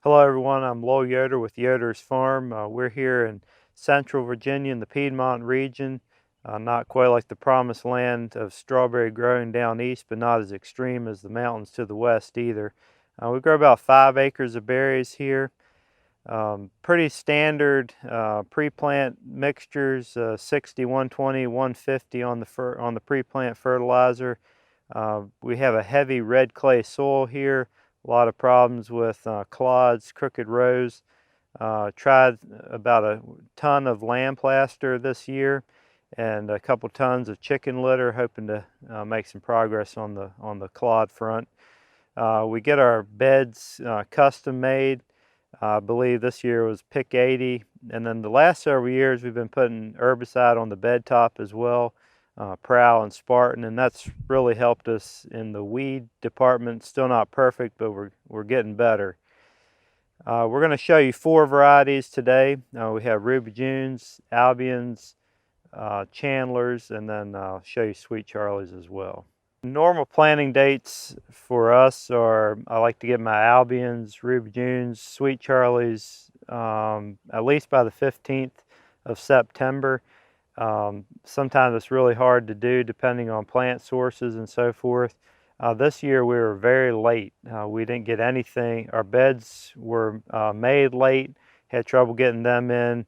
Hello everyone, I'm Lowell Yoder with Yoder's Farm. We're here in central Virginia in the Piedmont region, not quite like the promised land of strawberry growing down east, but not as extreme as the mountains to the west either. We grow about 5 acres of berries here. Pretty standard pre-plant mixtures, 60, 120, 150 on the pre-plant fertilizer. We have a heavy red clay soil here. A lot of problems with clods, crooked rows. Tried about a ton of lamb plaster this year and a couple tons of chicken litter, hoping to make some progress on the clod front. We get our beds custom made. I believe this year was pick 80, and then the last several years we've been putting herbicide on the bed top as well, Prowl and Spartan, and that's really helped us in the weed department. Still not perfect, but we're getting better. We're going to show you 4 varieties today. We have Ruby Junes, Albions, Chandlers, and then I'll show you Sweet Charlies as well. Normal planting dates for us are, I like to get my Albions, Ruby Junes, Sweet Charlies at least by the 15th of September. Sometimes it's really hard to do depending on plant sources and so forth. This year we were very late. We didn't get anything. Our beds were made late, had trouble getting them in.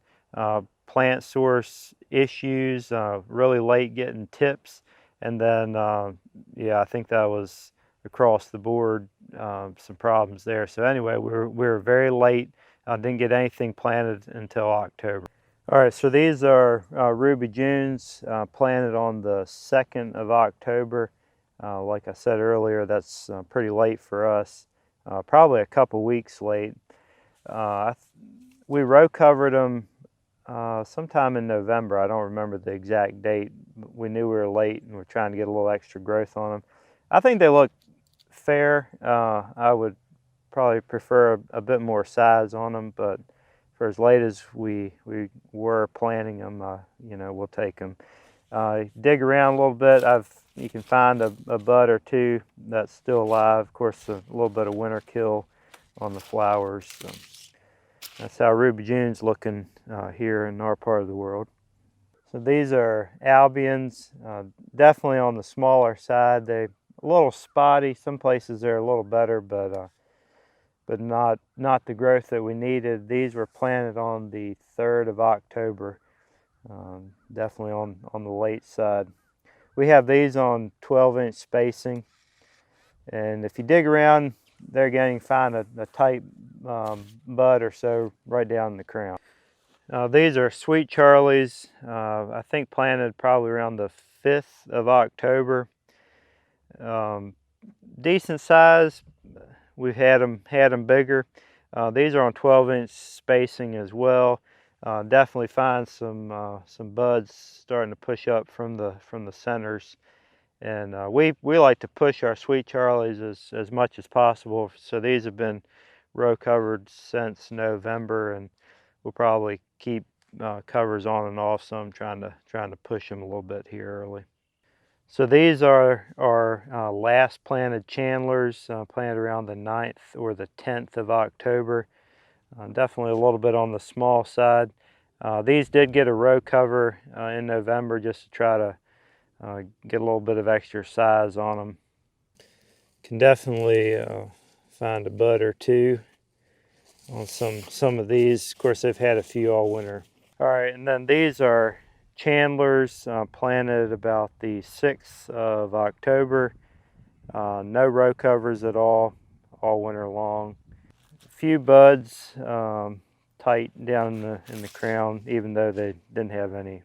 Plant source issues, really late getting tips. And then, yeah, I think that was across the board, some problems there. So anyway, we were very late. Didn't get anything planted until October. All right, so these are Ruby Junes planted on the 2nd of October. Like I said earlier, that's pretty late for us, probably a couple weeks late. We row covered them sometime in November. I don't remember the exact date. We knew we were late and we're trying to get a little extra growth on them. I think they look fair. I would probably prefer a bit more size on them, but for as late as we were planting them, you know, we'll take them. Dig around a little bit. You can find a bud or two that's still alive. Of course, a little bit of winter kill on the flowers. So that's how Ruby June's looking here in our part of the world. So these are Albions, definitely on the smaller side. They're a little spotty. Some places they're a little better, but not the growth that we needed. These were planted on the 3rd of October, definitely on the late side. We have these on 12-inch spacing, and if you dig around there again, you can find a tight bud or so right down in the crown. These are Sweet Charlies, I think planted probably around the 5th of October. Decent size. We've had them bigger. These are on 12-inch spacing as well. Definitely find some buds starting to push up from the centers, and we like to push our Sweet Charlies as much as possible. So these have been row covered since November, and we'll probably keep covers on and off some, trying to push them a little bit here early. So these are our last planted Chandlers, planted around the 9th or the 10th of October. Definitely a little bit on the small side. These did get a row cover in November just to try to get a little bit of extra size on them. Can definitely find a bud or two on some of these. Of course, they've had a few all winter. All right, and then these are Chandlers, planted about the 6th of October. No row covers at all winter long. A few buds tight down in the crown, even though they didn't have any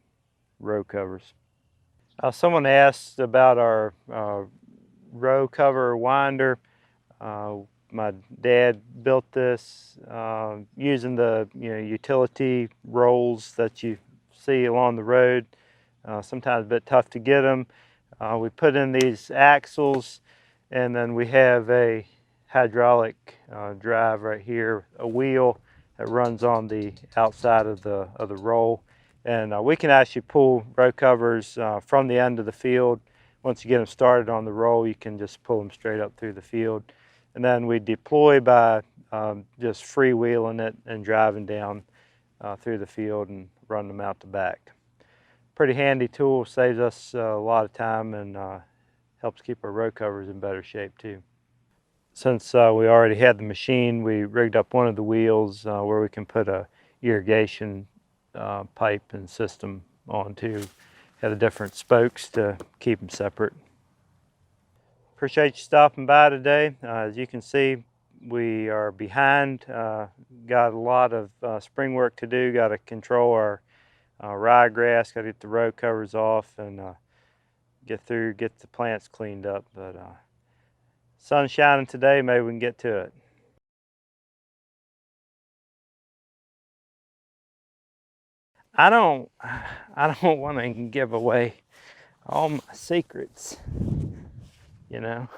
row covers. Someone asked about our row cover winder. My dad built this using the utility rolls that you see along the road. Sometimes a bit tough to get them. We put in these axles, and then we have a hydraulic drive right here, a wheel that runs on the outside of the roll, and we can actually pull row covers from the end of the field. Once you get them started on the roll, you can just pull them straight up through the field, and then we deploy by just freewheeling it and driving down through the field and running them out the back. Pretty handy tool, saves us a lot of time and helps keep our row covers in better shape too. Since we already had the machine, we rigged up one of the wheels where we can put a irrigation pipe and system onto. Had the different spokes to keep them separate. Appreciate you stopping by today. As you can see, we are behind. Got a lot of spring work to do. Got to control our ryegrass. Got to get the row covers off and get the plants cleaned up. But sun's shining today. Maybe we can get to it. I don't want to give away all my secrets, you know.